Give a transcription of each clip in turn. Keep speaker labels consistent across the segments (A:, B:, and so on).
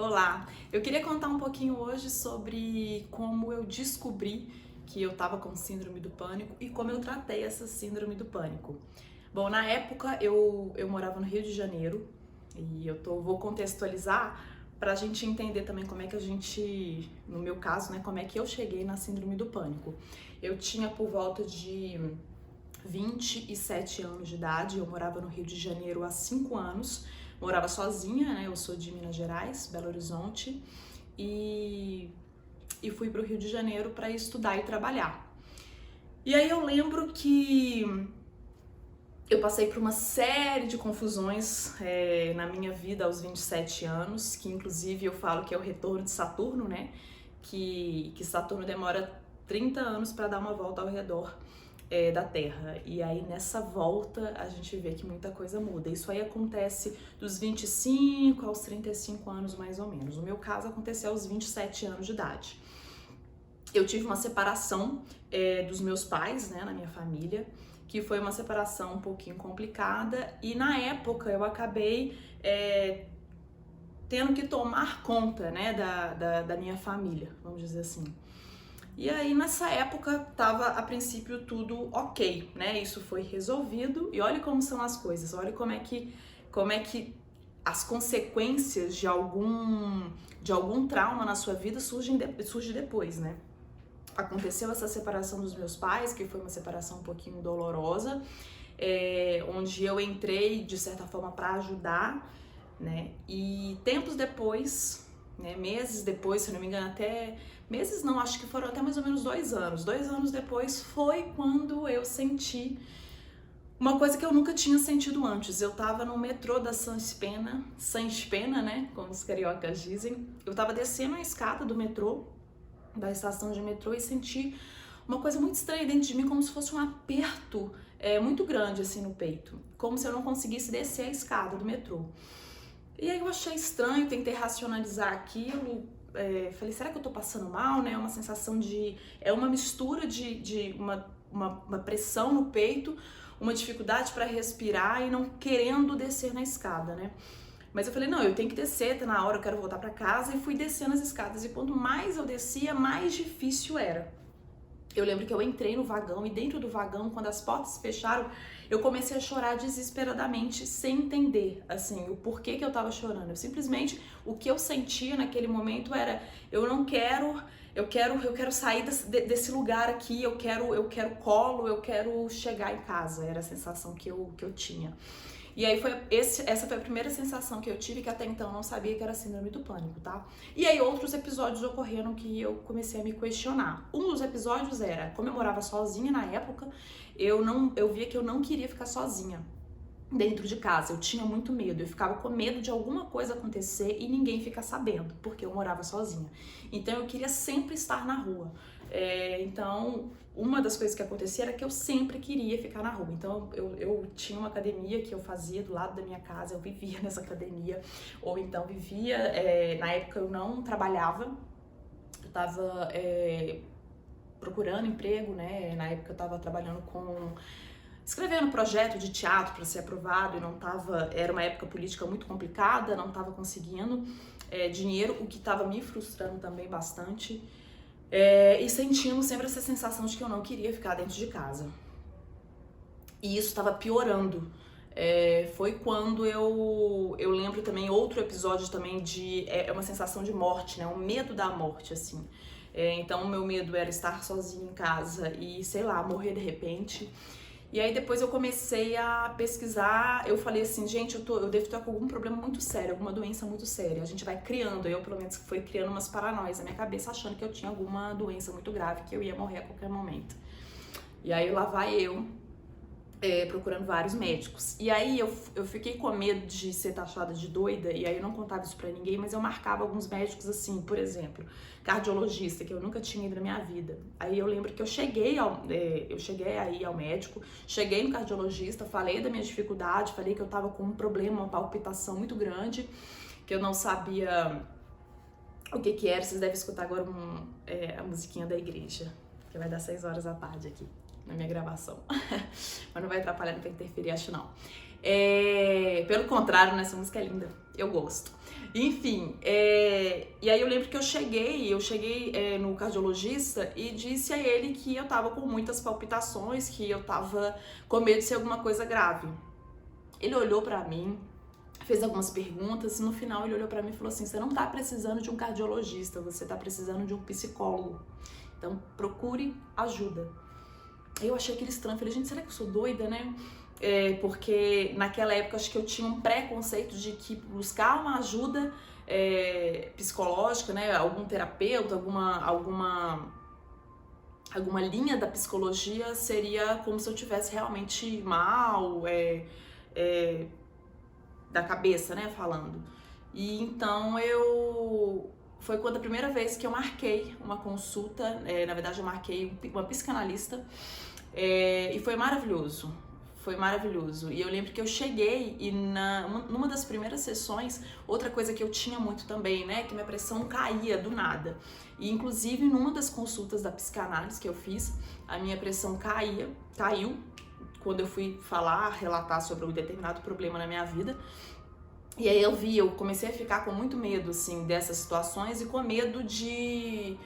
A: Olá, eu queria contar um pouquinho hoje sobre como eu descobri que eu estava com síndrome do pânico e como eu tratei essa síndrome do pânico. Bom, na época eu morava no Rio de Janeiro e vou contextualizar para a gente entender também como é que a gente, no meu caso, né, como é que eu cheguei na síndrome do pânico. Eu tinha por volta de 27 anos de idade, eu morava no Rio de Janeiro há 5 anos, morava sozinha, né? Eu sou de Minas Gerais, Belo Horizonte, e, e fui para o Rio de Janeiro para estudar e trabalhar. E aí eu lembro que eu passei por uma série de confusões na minha vida aos 27 anos, que inclusive eu falo que é o retorno de Saturno, né? Que Saturno demora 30 anos para dar uma volta ao redor da Terra. E aí nessa volta a gente vê que muita coisa muda. Isso aí acontece dos 25 aos 35 anos mais ou menos. No meu caso aconteceu aos 27 anos de idade. Eu tive uma separação dos meus pais, né, na minha família, que foi uma separação um pouquinho complicada e na época eu acabei tendo que tomar conta, né, da minha família, vamos dizer assim. E aí nessa época tava a princípio tudo ok, né? Isso foi resolvido e olha como são as coisas, olha como é que as consequências de algum trauma na sua vida surge depois, né? Aconteceu essa separação dos meus pais, que foi uma separação um pouquinho dolorosa, onde eu entrei de certa forma para ajudar, né? E tempos depois, né, meses depois, se não me engano, até meses não, acho que foram até mais ou menos 2 anos. 2 anos depois foi quando eu senti uma coisa que eu nunca tinha sentido antes. Eu tava no metrô da Sans Pena, né, como os cariocas dizem. Eu tava descendo a escada do metrô, da estação de metrô, e senti uma coisa muito estranha dentro de mim, como se fosse um aperto muito grande assim no peito, como se eu não conseguisse descer a escada do metrô. E aí eu achei estranho, tentei racionalizar aquilo, falei, será que eu tô passando mal, né? É uma sensação é uma mistura de uma pressão no peito, uma dificuldade para respirar e não querendo descer na escada, né? Mas eu falei, não, eu tenho que descer, tá na hora, eu quero voltar para casa, e fui descendo as escadas, e quanto mais eu descia, mais difícil era. Eu lembro que eu entrei no vagão e dentro do vagão, quando as portas se fecharam, eu comecei a chorar desesperadamente, sem entender, assim, o porquê que eu tava chorando. Eu simplesmente, o que eu sentia naquele momento era, eu quero sair desse lugar aqui, eu quero colo, eu quero chegar em casa. Era a sensação que eu tinha. E aí essa foi a primeira sensação que eu tive, que até então eu não sabia que era síndrome do pânico, tá? E aí outros episódios ocorreram que eu comecei a me questionar. Um dos episódios era, como eu morava sozinha na época, eu via que eu não queria ficar sozinha dentro de casa. Eu tinha muito medo, eu ficava com medo de alguma coisa acontecer e ninguém ficar sabendo, porque eu morava sozinha. Então eu queria sempre estar na rua. Então, uma das coisas que acontecia era que eu sempre queria ficar na rua. Então, eu tinha uma academia que eu fazia do lado da minha casa, eu vivia nessa academia, ou então na época eu não trabalhava, eu tava procurando emprego, né? Na época eu tava trabalhando escrevendo projeto de teatro para ser aprovado e não tava, era uma época política muito complicada, não tava conseguindo dinheiro, o que tava me frustrando também bastante. E sentindo sempre essa sensação de que eu não queria ficar dentro de casa. E isso estava piorando. Foi quando eu lembro também outro episódio também de uma sensação de morte, né? Um medo da morte, assim. Então o meu medo era estar sozinha em casa e, sei lá, morrer de repente. E aí depois eu comecei a pesquisar, eu falei assim, gente, eu devo estar com algum problema muito sério, alguma doença muito séria. A gente vai criando, eu pelo menos fui criando umas paranoias na minha cabeça, achando que eu tinha alguma doença muito grave, que eu ia morrer a qualquer momento. E aí lá vai eu, procurando vários médicos. E aí eu fiquei com medo de ser taxada de doida, e aí eu não contava isso pra ninguém, mas eu marcava alguns médicos assim, por exemplo, cardiologista, que eu nunca tinha ido na minha vida. Aí eu lembro que eu cheguei aí ao médico, cheguei no cardiologista, falei da minha dificuldade, falei que eu tava com um problema, uma palpitação muito grande, que eu não sabia o que era. Vocês devem escutar agora a musiquinha da igreja, que vai dar 6 horas da tarde aqui na minha gravação, mas não vai atrapalhar, não vai interferir, acho não. Pelo contrário, né? Essa música é linda, eu gosto. Enfim, e aí eu lembro que eu cheguei no cardiologista e disse a ele que eu tava com muitas palpitações, que eu tava com medo de ser alguma coisa grave. Ele olhou pra mim, fez algumas perguntas e no final ele olhou pra mim e falou assim: você não tá precisando de um cardiologista, você tá precisando de um psicólogo. Então procure ajuda. Eu achei aquele estranho, falei, gente, será que eu sou doida, né? Porque naquela época acho que eu tinha um preconceito de que buscar uma ajuda psicológica, né? Algum terapeuta, alguma linha da psicologia seria como se eu tivesse realmente mal, da cabeça, né, falando. E então foi quando a primeira vez que eu marquei uma consulta, na verdade eu marquei uma psicanalista, e foi maravilhoso. Foi maravilhoso. E eu lembro que eu cheguei e numa das primeiras sessões, outra coisa que eu tinha muito também, né, que minha pressão caía do nada. E inclusive numa das consultas da psicanálise que eu fiz, a minha pressão caiu, quando eu fui relatar sobre um determinado problema na minha vida. E aí eu comecei a ficar com muito medo, assim, dessas situações e com medo de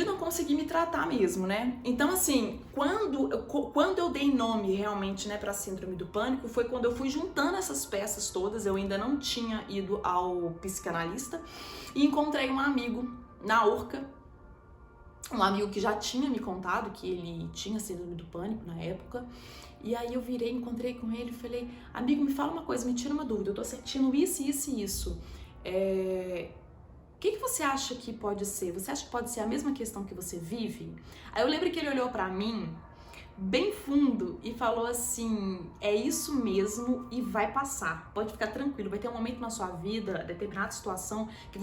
A: não conseguir me tratar mesmo, né? Então, assim, quando eu dei nome realmente, né, pra síndrome do pânico, foi quando eu fui juntando essas peças todas. Eu ainda não tinha ido ao psicanalista e encontrei um amigo na Urca, um amigo que já tinha me contado que ele tinha síndrome do pânico na época. E aí eu encontrei com ele e falei: amigo, me fala uma coisa, me tira uma dúvida, eu tô sentindo isso, isso e isso. O que você acha que pode ser? Você acha que pode ser a mesma questão que você vive? Aí eu lembro que ele olhou pra mim bem fundo e falou assim: é isso mesmo e vai passar, pode ficar tranquilo, vai ter um momento na sua vida, determinada situação, que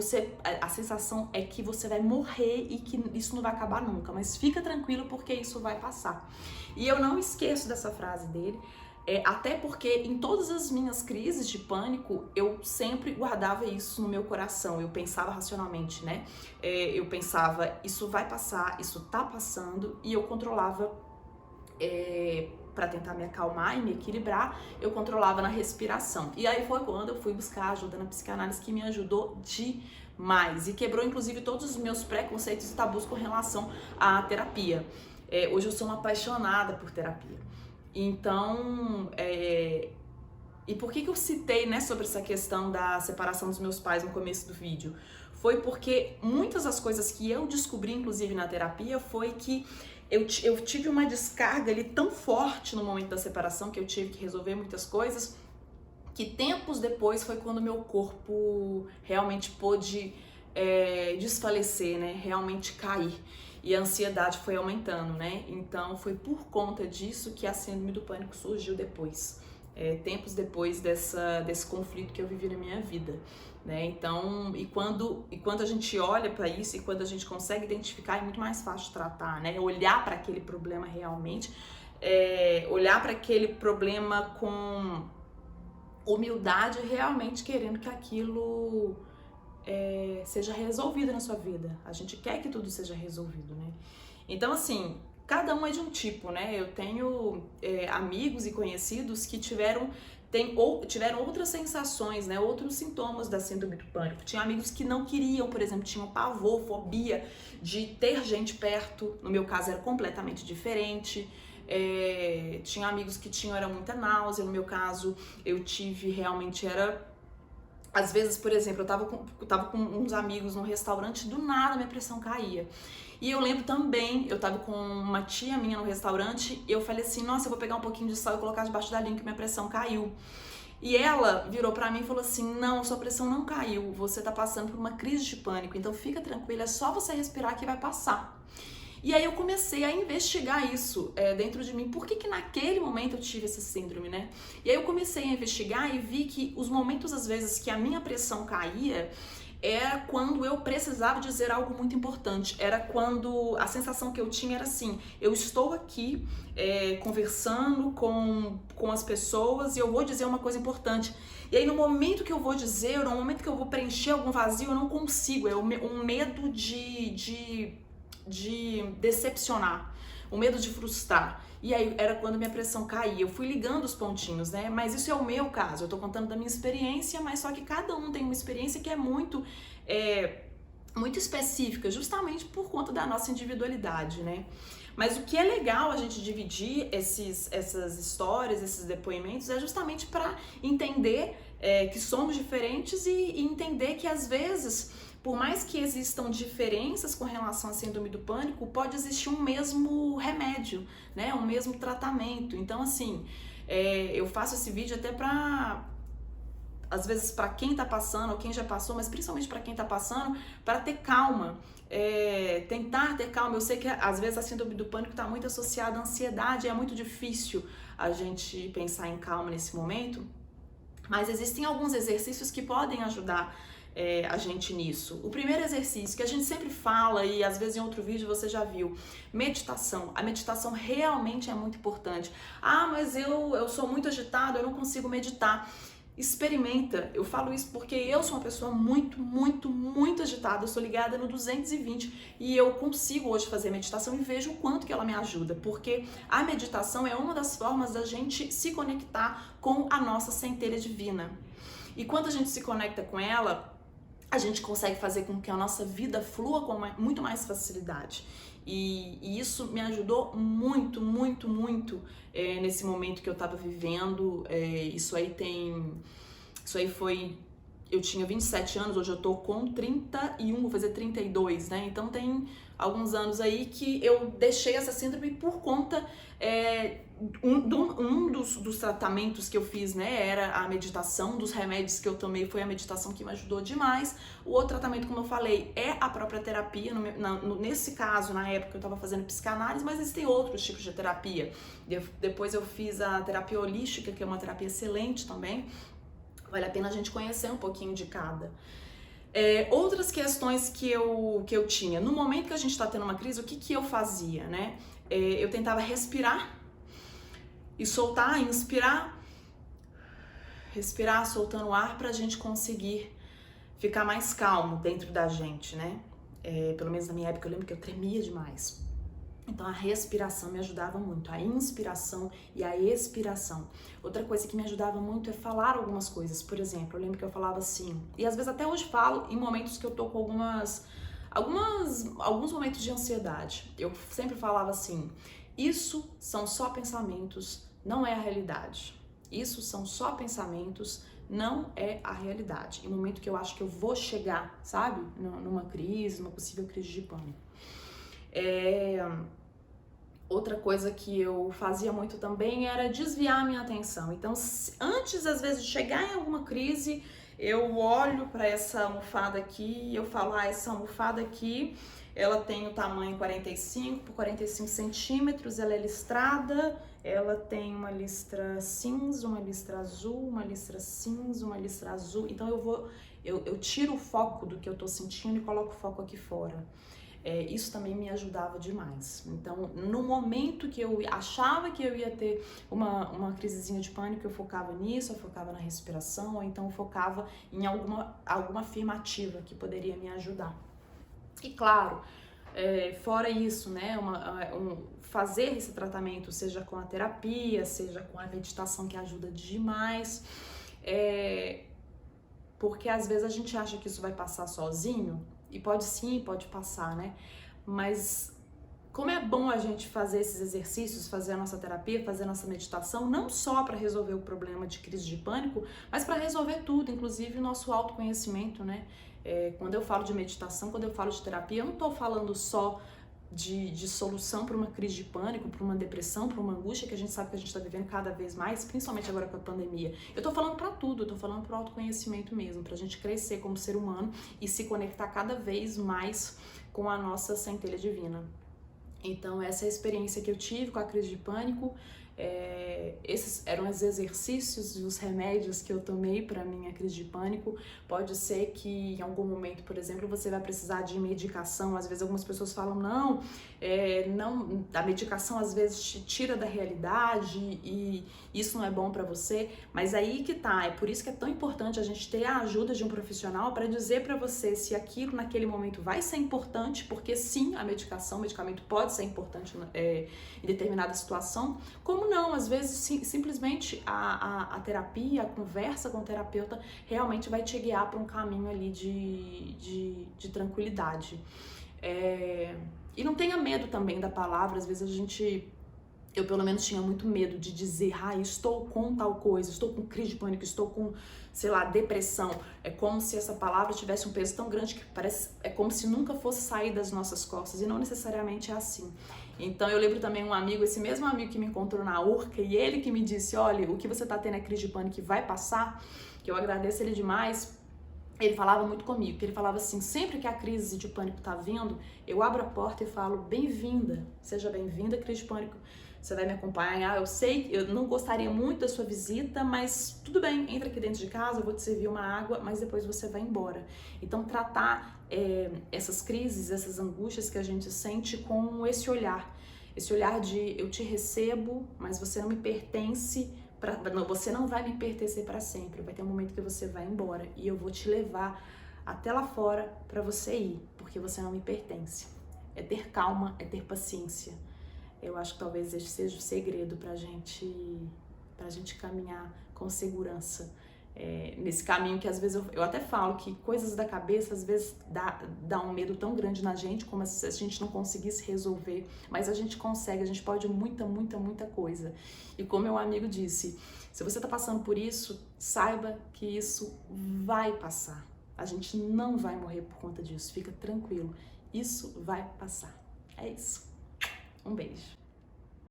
A: a sensação é que você vai morrer e que isso não vai acabar nunca, mas fica tranquilo porque isso vai passar. E eu não esqueço dessa frase dele, até porque em todas as minhas crises de pânico, eu sempre guardava isso no meu coração, eu pensava racionalmente, né? Eu pensava, isso vai passar, isso tá passando, e eu controlava, para tentar me acalmar e me equilibrar, eu controlava na respiração. E aí foi quando eu fui buscar ajuda na psicanálise, que me ajudou demais e quebrou inclusive todos os meus preconceitos e tabus com relação à terapia. Hoje eu sou uma apaixonada por terapia. Então, e por que eu citei, né, sobre essa questão da separação dos meus pais no começo do vídeo? Foi porque muitas das coisas que eu descobri, inclusive na terapia, foi que eu tive uma descarga ali tão forte no momento da separação, que eu tive que resolver muitas coisas, que tempos depois foi quando meu corpo realmente pôde desfalecer, né, realmente cair. E a ansiedade foi aumentando, né? Então foi por conta disso que a síndrome do pânico surgiu depois, tempos depois desse conflito que eu vivi na minha vida, né? Então, e quando a gente olha para isso e quando a gente consegue identificar, é muito mais fácil de tratar, né? Olhar para aquele problema realmente, olhar para aquele problema com humildade, realmente querendo que aquilo seja resolvido na sua vida. A gente quer que tudo seja resolvido, né? Então, assim, cada um é de um tipo, né? Eu tenho amigos e conhecidos que tiveram outras sensações, né? Outros sintomas da síndrome do pânico. Tinha amigos que não queriam, por exemplo, tinham pavor, fobia de ter gente perto. No meu caso era completamente diferente. Tinha amigos que era muita náusea. No meu caso, eu tive realmente às vezes, por exemplo, eu tava com uns amigos num restaurante, do nada minha pressão caía. E eu lembro também, eu tava com uma tia minha no restaurante, eu falei assim: nossa, eu vou pegar um pouquinho de sal e colocar debaixo da língua que minha pressão caiu. E ela virou pra mim e falou assim: não, sua pressão não caiu, você tá passando por uma crise de pânico, então fica tranquila, é só você respirar que vai passar. E aí eu comecei a investigar isso dentro de mim. Por que naquele momento eu tive essa síndrome, né? E aí eu comecei a investigar e vi que os momentos, às vezes, que a minha pressão caía, era quando eu precisava dizer algo muito importante. Era quando a sensação que eu tinha era assim: eu estou aqui conversando com as pessoas e eu vou dizer uma coisa importante. E aí no momento que eu vou dizer, no momento que eu vou preencher algum vazio, eu não consigo. É um medo de decepcionar. o medo de frustrar. E aí era quando minha pressão caía. Eu fui ligando os pontinhos, né? Mas isso é o meu caso. Eu tô contando da minha experiência, mas só que cada um tem uma experiência que é muito específica, justamente por conta da nossa individualidade, né? Mas o que é legal a gente dividir essas histórias, esses depoimentos, é justamente para entender que somos diferentes e entender que às vezes, por mais que existam diferenças com relação à síndrome do pânico, pode existir um mesmo remédio, né? Um mesmo tratamento. Então, assim, eu faço esse vídeo até para, às vezes, para quem tá passando ou quem já passou, mas principalmente para quem tá passando, para ter calma. Tentar ter calma. Eu sei que às vezes a síndrome do pânico está muito associada à ansiedade, é muito difícil a gente pensar em calma nesse momento, mas existem alguns exercícios que podem ajudar a gente nisso. O primeiro exercício que a gente sempre fala, e às vezes em outro vídeo você já viu, meditação. A meditação realmente é muito importante. Mas eu sou muito agitada, eu não consigo meditar. Experimenta. Eu falo isso porque eu sou uma pessoa muito agitada, eu sou ligada no 220 e eu consigo hoje fazer meditação e vejo o quanto que ela me ajuda, porque a meditação é uma das formas da gente se conectar com a nossa centelha divina. E quando a gente se conecta com ela, a gente consegue fazer com que a nossa vida flua com muito mais facilidade. E isso me ajudou muito nesse momento que eu tava vivendo. Isso aí foi... Eu tinha 27 anos, hoje eu tô com 31, vou fazer 32, né? Então tem alguns anos aí que eu deixei essa síndrome por conta... Um dos tratamentos que eu fiz, né, era a meditação. Dos remédios que eu tomei foi a meditação que me ajudou demais. O outro tratamento, como eu falei, é a própria terapia. Nesse caso, na época, eu estava fazendo psicanálise, mas existem outros tipos de terapia. Depois eu fiz a terapia holística, que é uma terapia excelente também. Vale a pena a gente conhecer um pouquinho de cada. Outras questões que eu tinha. No momento que a gente está tendo uma crise, o que eu fazia, né? Eu tentava respirar e soltar, inspirar, respirar, soltando o ar pra gente conseguir ficar mais calmo dentro da gente, né? Pelo menos na minha época eu lembro que eu tremia demais. Então a respiração me ajudava muito, a inspiração e a expiração. Outra coisa que me ajudava muito é falar algumas coisas. Por exemplo, eu lembro que eu falava assim, e às vezes até hoje falo em momentos que eu tô com alguns momentos de ansiedade. Eu sempre falava assim: isso são só pensamentos, não é a realidade. Isso são só pensamentos, não é a realidade. Em um momento que eu acho que eu vou chegar, sabe? Numa crise, numa possível crise de pânico. Outra coisa que eu fazia muito também era desviar a minha atenção. Então, antes, às vezes, de chegar em alguma crise, eu olho para essa almofada aqui e eu falo: essa almofada aqui, ela tem o tamanho 45 por 45 centímetros, ela é listrada, ela tem uma listra cinza, uma listra azul, uma listra cinza, uma listra azul. Então eu tiro o foco do que eu tô sentindo e coloco o foco aqui fora. Isso também me ajudava demais. Então, no momento que eu achava que eu ia ter uma crisezinha de pânico, eu focava nisso, eu focava na respiração, ou então eu focava em alguma afirmativa que poderia me ajudar. E claro, fora isso, né, fazer esse tratamento, seja com a terapia, seja com a meditação, que ajuda demais, porque às vezes a gente acha que isso vai passar sozinho, e pode sim, pode passar, né? Mas como é bom a gente fazer esses exercícios, fazer a nossa terapia, fazer a nossa meditação, não só para resolver o problema de crise de pânico, mas para resolver tudo, inclusive o nosso autoconhecimento, né? Quando eu falo de meditação, quando eu falo de terapia, eu não tô falando só de solução para uma crise de pânico, para uma depressão, para uma angústia que a gente sabe que a gente está vivendo cada vez mais, principalmente agora com a pandemia. Eu tô falando para tudo, eu tô falando para o autoconhecimento mesmo, para a gente crescer como ser humano e se conectar cada vez mais com a nossa centelha divina. Então essa é a experiência que eu tive com a crise de pânico. Esses eram os exercícios e os remédios que eu tomei para minha crise de pânico. Pode ser que em algum momento, por exemplo, você vai precisar de medicação. Às vezes algumas pessoas falam, não, a medicação às vezes te tira da realidade e isso não é bom para você, mas aí que tá, é por isso que é tão importante a gente ter a ajuda de um profissional para dizer para você se aquilo naquele momento vai ser importante, porque sim, o medicamento pode ser importante em determinada situação, como não, às vezes simplesmente a terapia, a conversa com o terapeuta realmente vai te guiar para um caminho ali de tranquilidade. E não tenha medo também da palavra, às vezes eu pelo menos tinha muito medo de dizer, estou com tal coisa, estou com crise de pânico, estou com, sei lá, depressão. É como se essa palavra tivesse um peso tão grande que é como se nunca fosse sair das nossas costas, e não necessariamente é assim. Então eu lembro também um amigo, esse mesmo amigo que me encontrou na Urca, e ele que me disse, olha, o que você tá tendo é crise de pânico, vai passar, que eu agradeço ele demais. Ele falava muito comigo, que ele falava assim, sempre que a crise de pânico tá vindo, eu abro a porta e falo, bem-vinda, seja bem-vinda, crise de pânico, você vai me acompanhar, eu sei, eu não gostaria muito da sua visita, mas tudo bem, entra aqui dentro de casa, eu vou te servir uma água, mas depois você vai embora. Então tratar essas crises, essas angústias que a gente sente com esse olhar de eu te recebo, mas você não me pertence, você não vai me pertencer para sempre, vai ter um momento que você vai embora e eu vou te levar até lá fora para você ir, porque você não me pertence. É ter calma, é ter paciência. Eu acho que talvez esse seja o segredo pra gente caminhar com segurança. Nesse caminho que às vezes eu até falo que coisas da cabeça às vezes dá um medo tão grande na gente, como se a gente não conseguisse resolver, mas a gente consegue, a gente pode muita coisa. E como meu amigo disse, se você tá passando por isso, saiba que isso vai passar. A gente não vai morrer por conta disso, fica tranquilo, isso vai passar. É isso. Um beijo.